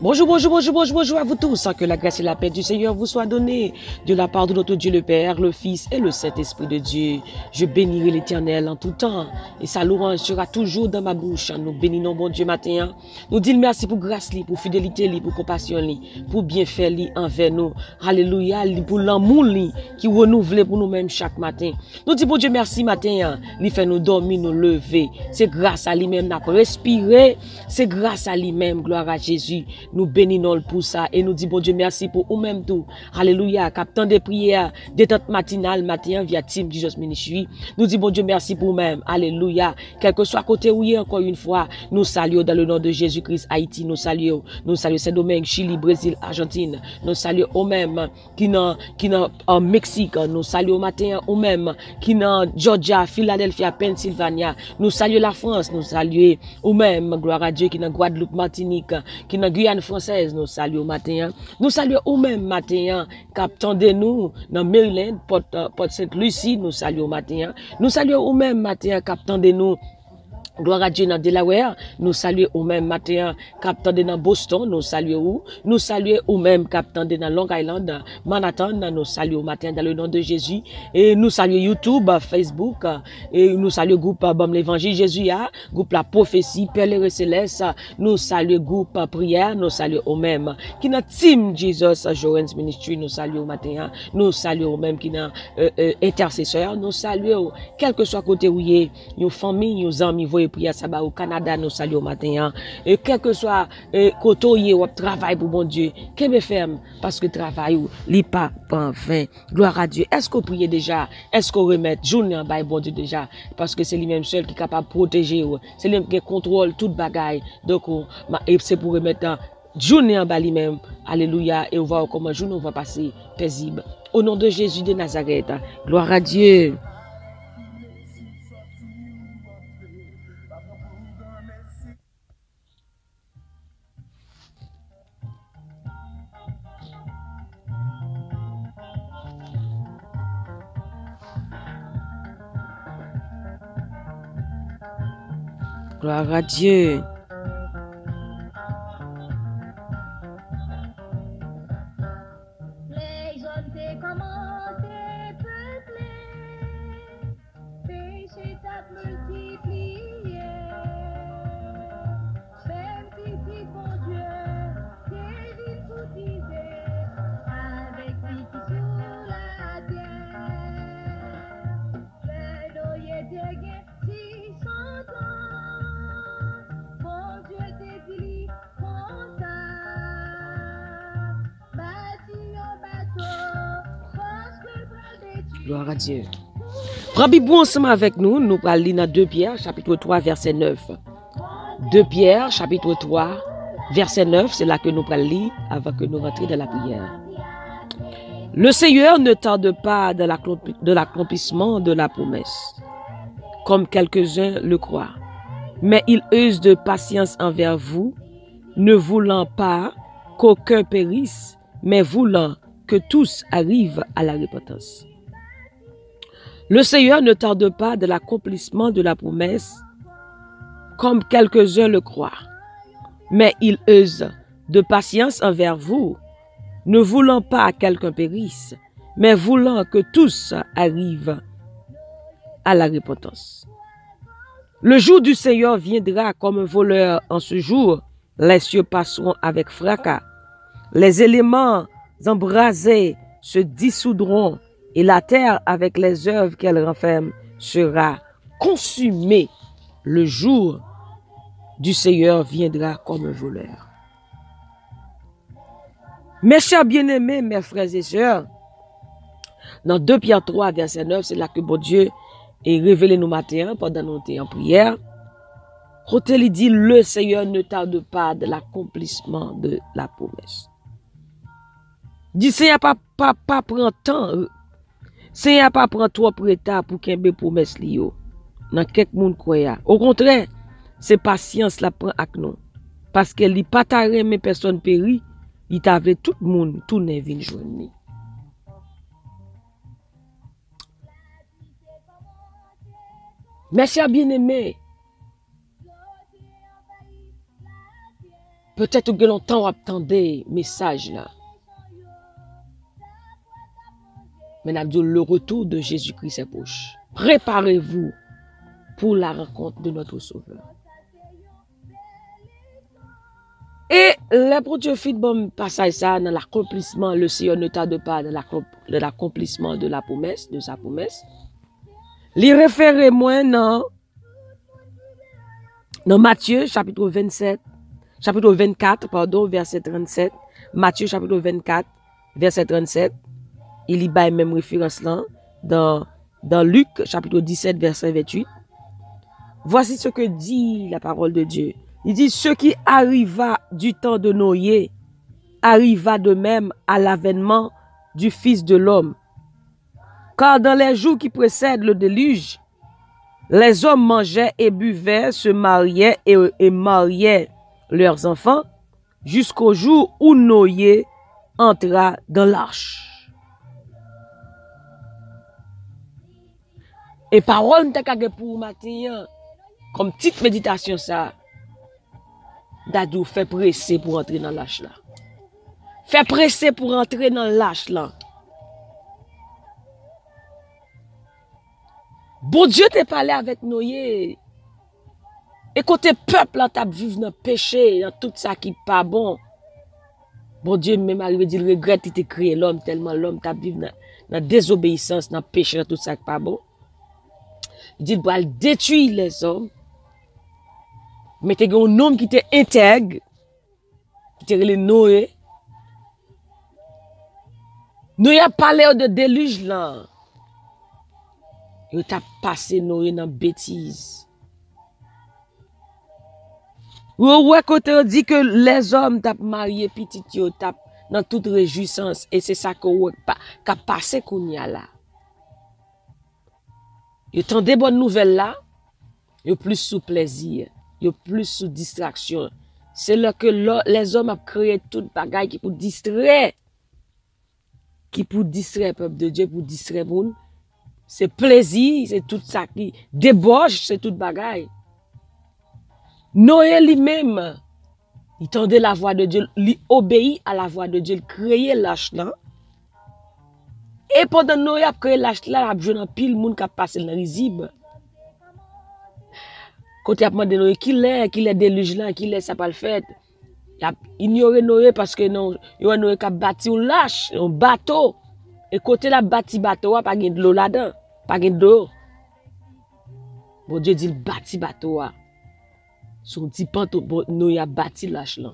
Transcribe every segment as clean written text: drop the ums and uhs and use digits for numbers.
Bonjour, bonjour, bonjour, bonjour, bonjour à vous tous. Que la grâce et la paix du Seigneur vous soient données de la part de notre Dieu le Père, le Fils et le Saint-Esprit de Dieu. Je bénirai l'Éternel en tout temps et sa louange sera toujours dans ma bouche. Nous bénissons bon Dieu matin. Nous disons merci pour grâce, pour fidélité, pour compassion, pour bienfait envers nous. Alléluia, pour l'amour qui renouvelle pour nous-mêmes chaque matin. Nous disons bon Dieu merci matin. Il fait nous dormir, nous lever. C'est grâce à lui-même nous respirer. C'est grâce à lui-même, gloire à Jésus. Nous bénissons pour ça et nous disons bon Dieu merci pour vous-même tout. Alléluia. Captant des prières, détente matinale, matin via Team Jesus Ministry. Nous disons bon Dieu merci pour vous-même. Alléluia. Quel que soit côté où il est encore une fois, nous saluons dans le nom de Jésus-Christ Haïti. Nous saluons Saint-Domingue, Chili, Brésil, Argentine. Nous saluons eux-mêmes qui en Mexique. Nous saluons matin eux-mêmes qui dans Georgia, Philadelphia, Pennsylvania. Nous saluons la France. Nous saluons eux-mêmes, gloire à Dieu, qui dans Guadeloupe, Martinique, qui dans Guyane française, nous saluons matin. Nous saluons vous-même matin, captant de nous, dans Maryland, Port Saint-Lucie, nous saluons matin. Nous saluons vous-même matin, captant de nous, gloire à Dieu dans Delaware, nous saluons au même matin, captant de dans Boston, nous saluons nous saluons au même captant de dans Long Island, Manhattan, nous saluons au matin dans le nom de Jésus, et nous saluons YouTube, Facebook, et nous saluons groupe Bam l'Évangile Jésus, groupe La Prophétie, Père Céleste, nous saluons groupe Prière, nous saluons au même, qui dans Team Jesus Jorens Ministry, nous saluons au matin, nous saluons au même qui dans intercesseur, nous saluons, quel que soit côté où il y a, nos familles, nos amis, et prière ça au Canada nous saluons au matin et quel que soit côté ou travail pour bon Dieu qu'est ferme parce que travail ou li pas en vain gloire à Dieu. Est-ce qu'on prie déjà, est-ce qu'on remet journée en bas bon Dieu déjà parce que c'est lui même seul qui est capable de protéger, c'est lui qui contrôle toute bagaille donc et c'est pour remettre journée en bas lui-même. Alléluia. Et on va voir comment journée on va passer paisible au nom de Jésus de Nazareth. Gloire à Dieu. Gloire à Dieu. Les hommes t'es commencé peupler, péché t'a multiplié. Même petit bon Dieu, tes villes courtisées, avec lui qui sur la terre. Le doyer des guets, 600 ans, bon Dieu t'es dit, comme ça. Gloire à Dieu. Rabbi bon ensemble avec nous, nous allons lire dans 2 Pierre, chapitre 3, verset 9. 2 Pierre, chapitre 3, verset 9, c'est là que nous allons lire avant que nous rentrions dans la prière. Le Seigneur ne tarde pas de l'accomplissement de la promesse, comme quelques-uns le croient, mais il use de patience envers vous, ne voulant pas qu'aucun périsse, mais voulant que tous arrivent à la repentance. Le Seigneur ne tarde pas de l'accomplissement de la promesse, comme quelques-uns le croient, mais il use de patience envers vous, ne voulant pas quelqu'un périsse, mais voulant que tous arrivent à la repentance. Le jour du Seigneur viendra comme un voleur. En ce jour, les cieux passeront avec fracas, les éléments embrasés se dissoudront, et la terre, avec les œuvres qu'elle renferme, sera consumée. Le jour du Seigneur viendra comme un voleur. Mes chers bien-aimés, mes frères et sœurs, dans 2 Pierre 3, verset 9, c'est là que bon Dieu est révélé nous matin pendant nous en prière. Côté il dit, le Seigneur ne tarde pas de l'accomplissement de la promesse. Dit, Seigneur pas prend temps. Seigneur pas prend trop retard pour qu'il y ait une promesse liyo. Dans quelques monde croya. Au contraire, c'est patience la prend avec nous. Parce qu'elle n'est pas taré mais personne péri, il t'avait tout le monde tourner vinn joindre. Mes chers bien-aimés, Peut-être que longtemps on attendait message là. Mais le retour de Jésus-Christ est proche. Préparez-vous pour la rencontre de notre Sauveur. Et le Dieu fit bon passage ça dans l'accomplissement, le Seigneur ne tarde pas dans l'accomplissement de la promesse, de sa promesse. L'y référer moins dans Matthieu chapitre 24, verset 37. Matthieu chapitre 24, verset 37. Il y a même référence là dans Luc chapitre 17, verset 28. Voici ce que dit la parole de Dieu. Il dit, ce qui arriva du temps de Noé arriva de même à l'avènement du Fils de l'homme. Car dans les jours qui précèdent le déluge, les hommes mangeaient et buvaient, se mariaient et mariaient leurs enfants, jusqu'au jour où Noé entra dans l'arche. Et parole t'as pour matin, comme petite méditation ça. Dadou fait presser pour entrer dans l'arche là. Fait presser pour entrer dans l'arche là. Bon Dieu t'a parlé avec Noé. Et côté peuple là t'a vivre dans péché, dans tout ça qui pas bon. Bon Dieu même arrivé dire regrette il t'a créé l'homme tellement l'homme t'a vivre dans désobéissance, dans péché, dans tout ça qui pas bon. Il dit va détruire les hommes. Mais t'es un homme qui était intègre, qui était le Noé. Noé a parlé de déluge là. Il t'a passé Noé dans bêtise. Ouais, quand on dit que les hommes t'a marié petit yo t'a dans toute réjouissance et c'est ça qu'on qu'a passé qu'on y a là. Il tend des bonnes nouvelles là, il plus sous plaisir. Il y a plus sous distraction. C'est là que les hommes ont créé tout bagaille qui pour distraire. Qui pour distraire le peuple de Dieu, pour distraire le monde. C'est plaisir, c'est tout ça qui débauche, c'est tout bagaille. Noé lui-même, il tendait la voix de Dieu, il obéit à la voix de Dieu, il créait l'arche là. Et pendant Noé a créé l'arche là, il a besoin de pile monde qui a passé dans le risible. Quand il a demandé Noé qu'il est déluge là, qu'il est ça pas le fait. Il a ignoré Noé parce que non, il y a Noé qui a bâti un lâche, un bateau. Et côté la bâti bateau, pas de l'eau là-dedans, pas de l'eau. Bon Dieu dit il bâti bateau. Son petit panto, Noé a bâti lâche là.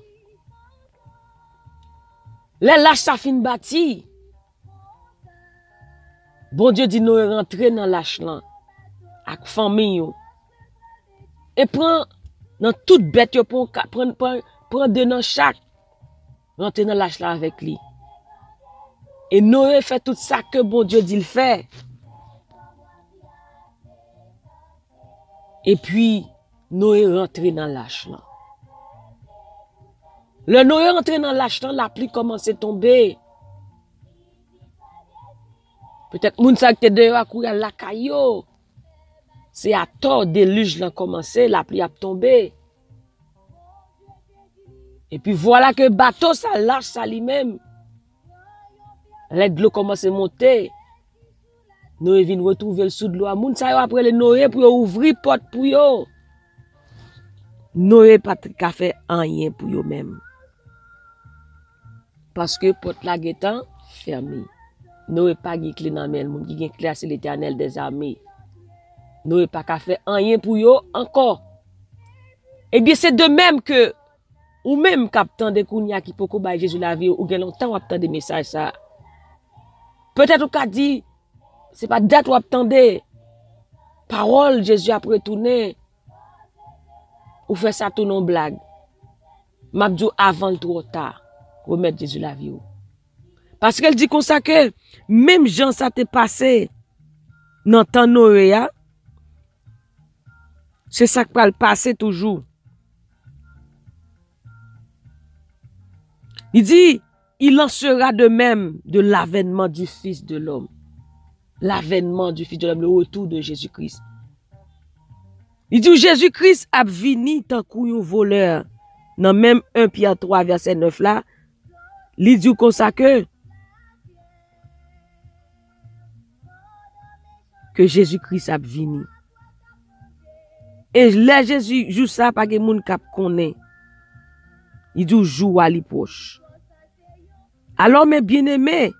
Les lâches ça fin bâti. Bon Dieu dit Noé rentrer dans lâche là avec famille. Et prend dans toute bête, prend deux dans chaque, rentre dans l'arche là avec lui. Et Noé fait tout ça que bon Dieu dit le fait. Et puis, Noé rentre dans l'arche là. Le Noé rentre dans l'arche là, la pluie commence à tomber. Peut-être moun sa qui te dehors à courir la caillou. C'est à tort déluge l'a commencé, la pluie a tombé. Et puis voilà que bateau ça lâche ça lui-même. L'eau commence à monter. Noé vient retrouver le sous de l'eau. Moun sa yo après le Noé pour ouvrir porte pour yo. Noé pas qu'à faire rien pour yo même. Parce que porte la gétan fermée. Noé pas gi clé dans main, moun qui gen clé c'est l'Éternel des armées. Noé pas qu'à faire rien pour yo encore. Eh bien c'est de même que ou même captain de kounya qui poko bay Jésus la vie ou gen longtemps ou attendre des messages ça. Peut-être ou ka dit c'est pas date ou attendre parole Jésus a retourné ou fait ça tout non blague. M'abdou avant le trop tard remettre Jésus la vie. Parce qu'elle dit comme ça que même Jean ça t'est passé dans temps Noé. C'est ça qui va le passer toujours. Il dit, il en sera de même de l'avènement du Fils de l'homme. L'avènement du Fils de l'homme, le retour de Jésus-Christ. Il dit, Jésus-Christ a venu tant qu'un voleur dans même 1 Pierre 3 verset 9 là, il dit comme ça que Jésus-Christ a venu. Et là Jésus joue ça pas que moun k'ap connaît. Il dit joue à l'approche. Alors mes bien-aimés,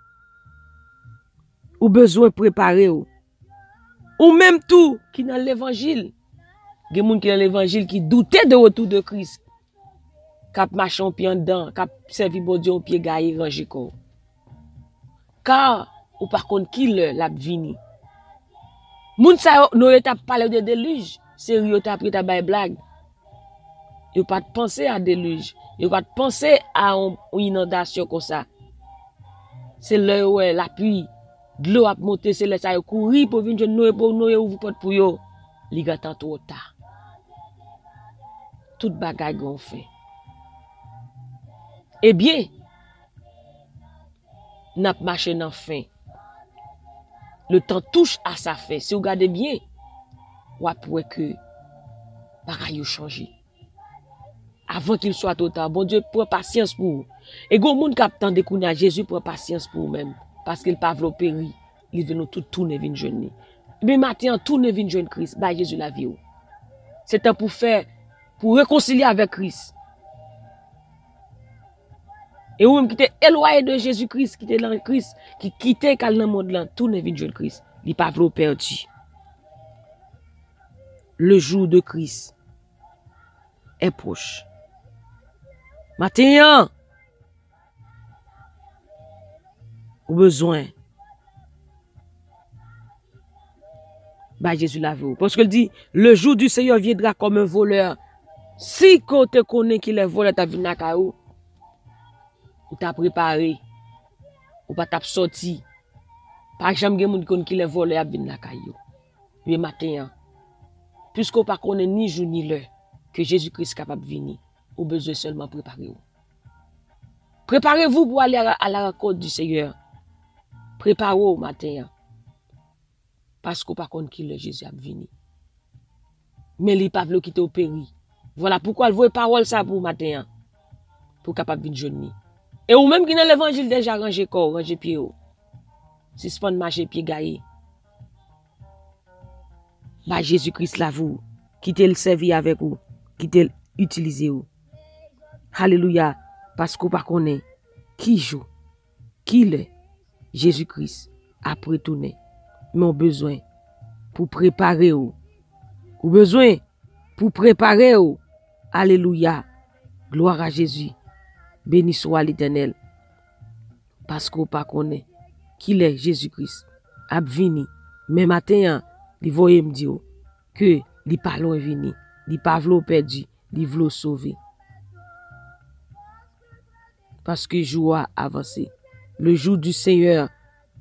ou besoin préparer ou même tout qui dans l'évangile. Gen moun qui dans l'évangile qui doutait de retour de Christ. K'ap marche en pied en dedans, k'ap servi bon Dieu en pied gaillé rangé ko. Car ou par contre qui l'a vini. Moun sa nou yo t'a parlé de déluge, sérieux t'a pris ta bay blague. Yo pas penser à déluge, yo pas penser à une inondation comme ça. C'est là où la pluie, de l'eau a monté, c'est là ça yo courir pour venir nous pour nous ouvrir porte pour yo. Li gatan trop tard. Tout bagay gon fait. Eh bien, n'a marché dans fin. Le temps touche à sa fin. Si vous regardez bien, vous pouvez que bagay yo changé. Avant qu'il soit trop tard, bon Dieu prend patience pour vous. Et gon moun k'ap tande kounya Jésus prend patience pour vous même parce qu'il pas vlo péri, il veut nous tout tourner vinn jeune. Mais matin tourner vinn jeune Christ, ba Jésus la vie. C'est temps pour réconcilier avec Christ. Et ou même qui était éloigné de Jésus-Christ, qui était dans Christ, qui quittait dans le monde là, tourner vinn jeune Christ, il pas vlo perdu. Le jour de Christ est proche. Matin, ou besoin. Bah Jésus l'a vu. Parce qu'il dit, le jour du Seigneur viendra comme un voleur. Si qu'on te connaît qu'il est voleur, t'as vu nakaou, ou t'as préparé, ou pas t'as sorti. Par exemple, il y a des gens qui est voleur, t'as vu nakaou. Mais matin, puisqu'on ne connaît ni jour ni l'heure, que Jésus-Christ est capable de venir, ou besoin seulement préparer. Préparez-vous pour aller à la rencontre du Seigneur. Préparez-vous matin. Parce qu'on ne connaît pas qui Jésus a venu. Mais il pas voulu quitter au péri. Voilà pourquoi il veut parole ça pour matin. Pour capable de venir. Et ou même qui dans l'évangile déjà rangé corps, rangé pied. Si c'est pas de marcher pied gaillé. Bah Jésus-Christ là vous, qui te le servi avec vous, qui te l'utilisé vous. Alléluia, parce qu'on ne connaît qui joue, qui est Jésus-Christ après tourner. Mais on a besoin pour préparer ou besoin pour préparer ou. Alléluia, gloire à Jésus, béni soit l'Éternel, parce qu'on ne connaît qui est Jésus-Christ a vini. Mais matin, il voyait me dire que il pas loin vini, il pas vlo perdu, il vlo sauver. Parce que le jour a avancé. Le jour du Seigneur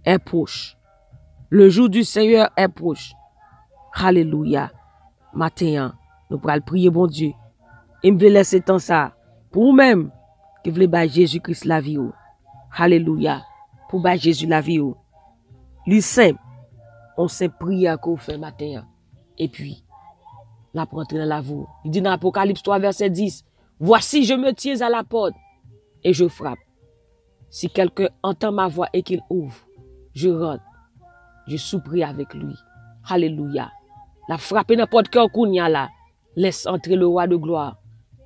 est proche. Le jour du Seigneur est proche. Alléluia. Matin, nous pourrons prier bon Dieu. Et me laisser temps ça pour vous-même qui voulez battre Jésus-Christ la vie. Alléluia. Pour battre Jésus la vie. Lui simple. On sait prier qu'on fait matin. Et puis, la prendre dans la voie. Il dit dans Apocalypse 3 verset 10. Voici je me tiens à la porte. Et je frappe. Si quelqu'un entend ma voix et qu'il ouvre, je rentre. Je souprie avec lui. Alléluia. La frappe dans porte cœur kounya là. Laisse entrer le roi de gloire.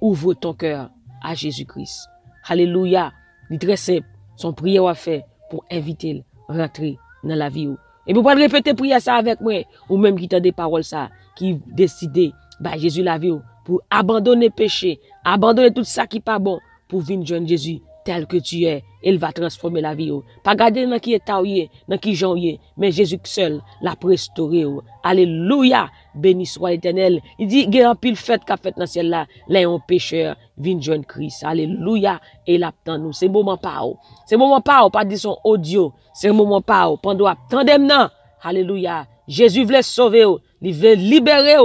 Ouvre ton cœur à Jésus-Christ. Alléluia. Il est très simple. Son prière à faire pour inviter à rentrer dans la vie. Et vous pouvez répéter prière ça avec moi. Ou même qui t'a des paroles ça. Qui décide, bah Jésus la vie pour abandonner péché. Abandonner tout ça qui n'est pas bon. Pour venir joindre Jésus tel que tu es, il va transformer la vie. Pas garder dans qui est taouye, dans qui janvier, mais Jésus seul l'a restauré. Alléluia, béni soit l'Éternel. Il dit, il y a un pile fête qu'a fait dans ciel là, là un pécheur vient joindre Christ. Alléluia, et il attend nous. C'est moment pas. C'est moment pas, pas dire son audio. C'est moment pas, pendant attendez maintenant. Alléluia. Jésus voulait sauver, il veut libérer.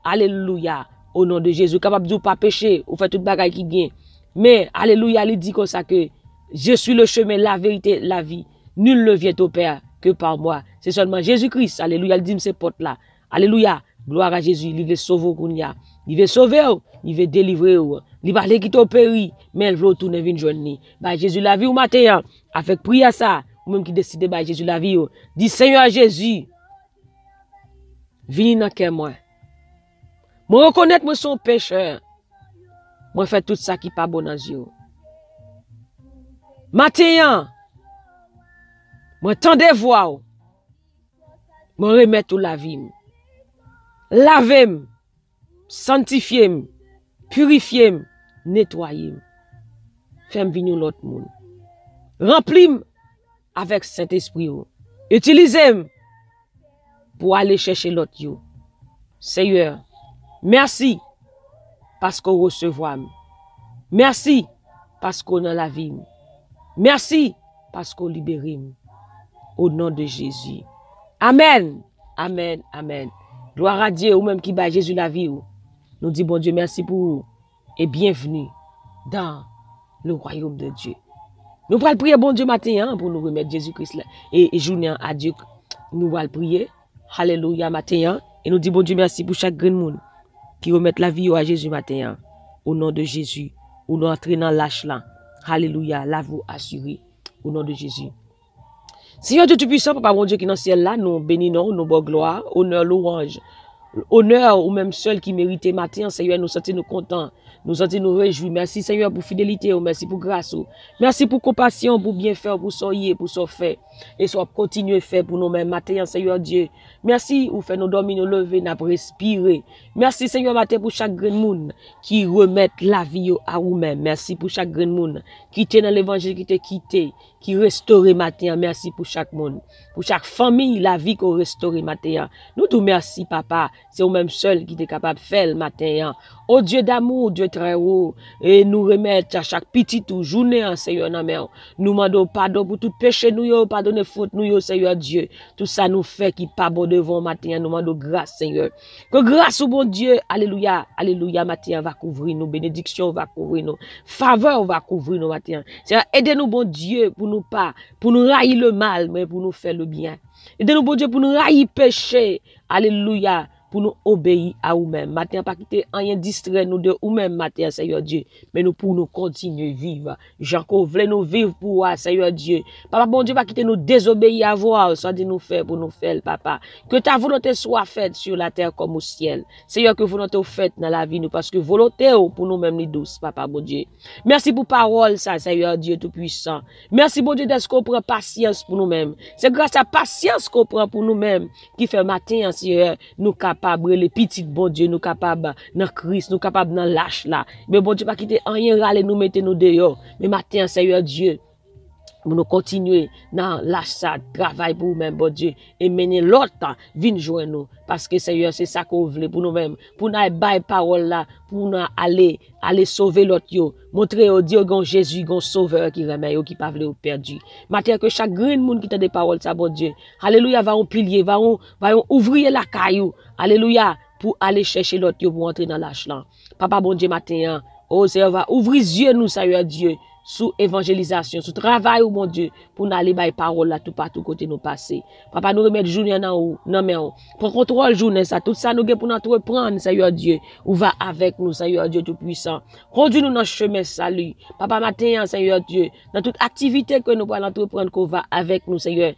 Alléluia. Au nom de Jésus, capable de pas pécher, ou faire toute bagaille qui vient. Mais, alléluia, il dit comme ça que je suis le chemin, la vérité, la vie. Nul ne vient au Père que par moi. C'est seulement Jésus-Christ. Alléluia, il dit ces portes là. Alléluia, gloire à Jésus, il veut sauver Kounia. Il veut sauver, il veut délivrer. Il va aller quitter au péri, mais il veut tourner venir joindre. Bah Jésus la vie au matin, avec prière ça, ou même qui décide bah Jésus la vie, dit Seigneur Jésus, viens dans cœur moi. Moi reconnaître moi son pécheur. Moi faire tout ça qui pas bon dans yeux. Matin, moi tendez voix. Moi remettre tout la vie. Lavez-moi, sanctifiez-moi, purifiez-moi, nettoyez-moi. Fais-moi venir l'autre monde. Remplis-moi avec Saint-Esprit. Utilisez-moi pour aller chercher l'autre. Seigneur, merci parce qu'on recevra. Merci parce qu'on a la vie. Merci parce qu'on libère. Au nom de Jésus. Amen. Amen. Amen. Gloire à Dieu, ou même qui bat Jésus la vie. Nous disons, bon Dieu, merci pour vous et bienvenue dans le royaume de Dieu. Nous allons prier, bon Dieu, matin, pour nous remettre Jésus-Christ et journée à Dieu. Nous allons prier. Alléluia, matin. Et nous disons, bon Dieu, merci pour chaque grand monde qui remet la vie à Jésus matin. Au nom de Jésus. Ou nous entrons dans l'âge là. Alléluia, la vous assurée. Au nom de Jésus. Seigneur Dieu Tout-Puissant, Papa mon Dieu qui est dans le ciel là, nous bénissons, nous bon gloire, honneur, louange. Honneur ou même seul qui méritait matin, Seigneur, nous sentons nous contents, nous sentons nous réjouis. Merci Seigneur pour fidélité, merci pour grâce, merci pour compassion, pour bien faire, pour soyer, pour so faire et soit continuer à faire pour nous-mêmes matin, Seigneur Dieu. Merci ou fait nous dormir, nous lever, nous respirer. Merci Seigneur matin pour chaque grand monde qui remet la vie à vous-même. Merci pour chaque grand monde qui était dans l'évangile, qui t'a quitté, qui restaure matin. Merci pour chaque monde, pour chaque famille, la vie qu'on restaure matin. Nous te merci papa. C'est vous-même seul qui est capable de faire le matin. Oh Dieu d'amour, Dieu très haut, et nous remettre à chaque petite journée, Seigneur, nous demandons pardon pour tout péché, nous pardonner faute, nous, Seigneur Dieu. Tout ça nous fait qui pas bon devant matin, nous demandons grâce, Seigneur. Que grâce au bon Dieu, alléluia, alléluia, matin va couvrir nous, bénédiction va couvrir nous, faveur va couvrir nous matin. Seigneur, aidez-nous, bon Dieu, pour nous railler le mal, mais pour nous faire le bien. Aidez-nous, bon Dieu, pour nous railler péché, alléluia. Pour nous obéir à nous-mêmes. Matin, pas quitter rien distrait nous de nous-mêmes, matin, Seigneur Dieu. Mais nous pour nous continuer à vivre. Jean voulons nous vivre pour toi, Seigneur Dieu. Papa, bon Dieu, pas quitter nous désobéir à voir, soit de nous faire pour nous faire, papa. Que ta volonté soit faite sur la terre comme au ciel. Seigneur, que volonté faite dans la vie, nous, parce que volonté pour nous-mêmes, les douces, papa, bon Dieu. Merci pour parole, ça, Seigneur Dieu Tout-Puissant. Merci, bon Dieu, d'être qu'on prend patience pour nous-mêmes. C'est grâce à patience qu'on prend pour nous-mêmes qui fait matin, Seigneur, nous capables, les petites, bon Dieu, nous capables dans Christ, nous capables dans l'âge là. Mais bon Dieu, pas quitter rien râler, nous mettez nous dehors. Mais matin, Seigneur Dieu, pour nous continuer dans l'âge ça, travail pour nous-mêmes, bon Dieu, et mener l'autre temps, viens joindre nous. Parce que Seigneur, c'est ça qu'on veut pour nous-mêmes, pour nous avoir parole là, pour nous aller sauver l'autre yo. Montrer au Dieu qu'on Jésus, qu'on sauveur qui remet, qui pas veut perdu. Matin que chaque grand monde qui t'a des paroles, ça, bon Dieu. Alléluia, va on pilier, va on ouvrir la caillou. Alléluia, pour aller chercher l'autre yo, pour entrer dans l'âge là. Papa, bon Dieu, matin, oh Seigneur, va ouvrir les yeux, nous, Seigneur Dieu. Sous évangélisation, sous travail, oh mon Dieu, pour nous aller par parole là, tout partout côté nous passer. Papa, nous remettre journée dans ou, non mais on. Pour contrôle journée ça, tout ça nous pour nous reprendre, Seigneur Dieu, ou va avec nous, Seigneur Dieu Tout-Puissant. Conduis-nous dans le chemin salut. Papa, matin, Seigneur Dieu, dans toute activité que nous allons entreprendre, qu'on va avec nous, Seigneur,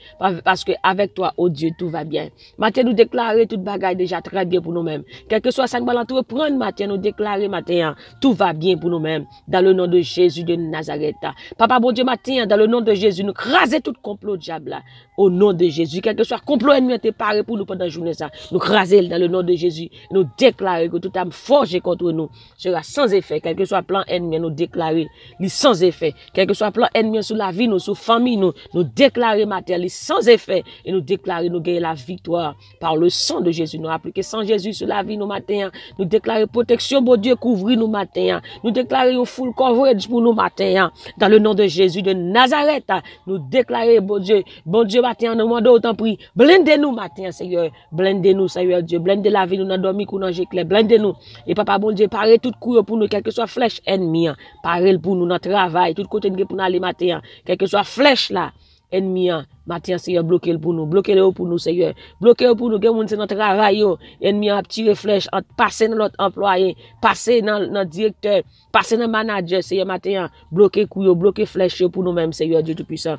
parce que avec toi, oh Dieu, tout va bien. Matin, nous déclarer toute bagaille déjà très bien pour nous-mêmes. Quel que soit ça, nous allons entreprendre, matin, nous déclarer, matin, tout va bien pour nous-mêmes, dans le nom de Jésus de Nazareth. Papa, bon Dieu, matin, dans le nom de Jésus, nous craser tout complot diable là, au nom de Jésus. Quel que soit complot ennemi préparé pour nous pendant la journée, ça, nous craser dans le nom de Jésus. Nous déclarer que toute âme forgée contre nous sera sans effet. Quel que soit plan ennemi, nous déclarer les sans effet. Quel que soit plan ennemi sur la vie, nous, sur la famille, nous déclarer matin, les sans effet. Et nous déclarer, nous gagner la victoire par le sang de Jésus. Nous appliquer sans Jésus sur la vie, nous matin. Nous déclarer protection, bon Dieu, couvrir nous matin. Nous déclarer un full coverage pour nous matin. Dans le nom de Jésus de Nazareth, nous déclarer, bon Dieu, matin, nous demandons autant prix. Blindez-nous matin, Seigneur. Blindez-nous, Seigneur Dieu. Blindez la vie, nous n'avons dormi, nous n'avons clair. Blindez-nous. Et papa, bon Dieu, parez tout court pour nous, quelle que soit flèche ennemie. Parez pour nous, notre travail, tout côté pour nous aller matin. Quelle que soit flèche là. ennemi, matin, Seigneur, bloquez-le pour nous, Seigneur. Bloquez-le pour nous, que moun c'est dans travail, ennemi a tiré flèche, passer dans l'autre employé, passer dans le directeur, passer dans le manager, Seigneur, matin, bloquez couille, bloquez flèche pour nous-mêmes, Seigneur Dieu Tout-Puissant.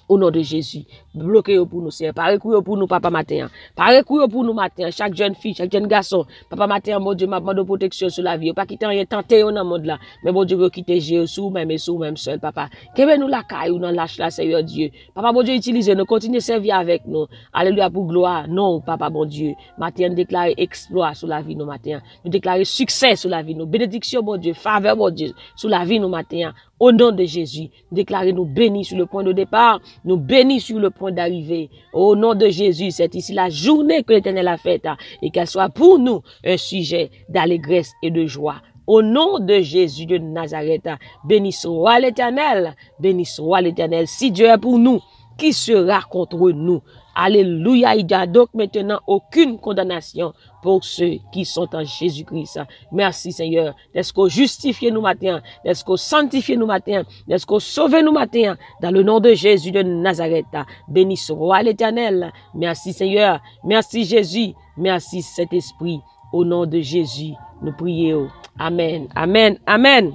Au nom de Jésus, bloquez pour nous, Seigneur. Paré couille pour nous, Papa matin. Paré couille pour nous matin. Chaque jeune fille, chaque jeune garçon, Papa matin, mon Dieu, m'a demandé de protection sur la vie. Pas quitter rien tenté dans le monde là. Mais mon Dieu, quitter Jésus sous même et sous même seul, Papa. Qu'est-ce nous la caille ou dans lâche là, Seigneur Dieu. Papa, mon Dieu, utilisez nous, continuez à servir avec nous. Alléluia pour gloire. Non, Papa, mon Dieu. Matin, déclare exploit sur la vie, nous matin. Nous déclarer succès sur la vie, nous. Bénédiction, mon Dieu. Faveur, mon Dieu, sur la vie, nous matin. Au nom de Jésus, déclarez nous bénis sur le point de départ, nous bénis sur le point d'arrivée. Au nom de Jésus, c'est ici la journée que l'Éternel a faite et qu'elle soit pour nous un sujet d'allégresse et de joie. Au nom de Jésus de Nazareth, bénissons l'Éternel, bénissons l'Éternel. Si Dieu est pour nous, qui sera contre nous? Alléluia, il n'y a donc maintenant aucune condamnation pour ceux qui sont en Jésus-Christ. Merci Seigneur, d'être qu'on justifie nous matin, d'être qu'on sanctifie nous matin, d'être qu'on sauve nous matin, dans le nom de Jésus de Nazareth. Bénissons à l'Éternel. Merci Seigneur, merci Jésus, merci Saint-Esprit. Au nom de Jésus, nous prions. Amen, amen, amen.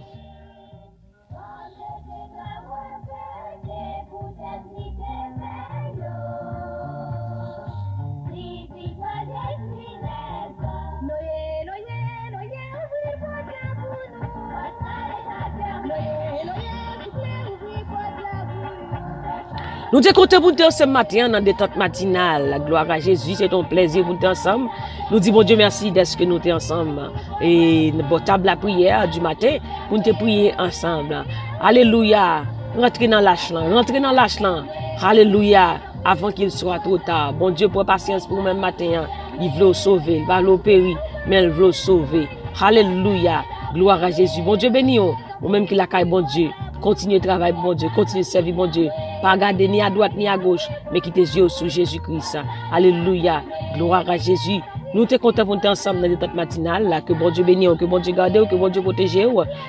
Nous te comptons pour nous ce matin dans détente matinale. La gloire à Jésus, c'est ton plaisir pour nous ensemble. Nous disons bon Dieu merci d'être que nous sommes ensemble. Et notre table la prière du matin pour nous prier ensemble. Alléluia. Rentrez dans l'âge-là. Rentrez dans l'âge-là. Alléluia. Avant qu'il soit trop tard. Bon Dieu, pour patience pour nous-mêmes matin. Il veut sauver. Il va l'opérer. Mais il veut sauver. Alléluia. Gloire à Jésus. Bon Dieu béni. Ou même qu'il a caille bon Dieu. Continue de travailler, bon Dieu. Continue de servir, bon Dieu. Pas regarder ni à droite ni à gauche, mais qui tes yeux sur Jésus-Christ. Alléluia. Gloire à Jésus. Nous te comptons pour nous ensemble dans cette matinale, là, que bon Dieu bénisse, que bon Dieu garde, que bon Dieu protège.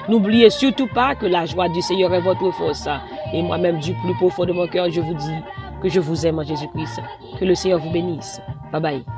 N'oubliez surtout pas que la joie du Seigneur est votre force. Et moi-même, du plus profond de mon cœur, je vous dis que je vous aime en Jésus-Christ. Que le Seigneur vous bénisse. Bye bye.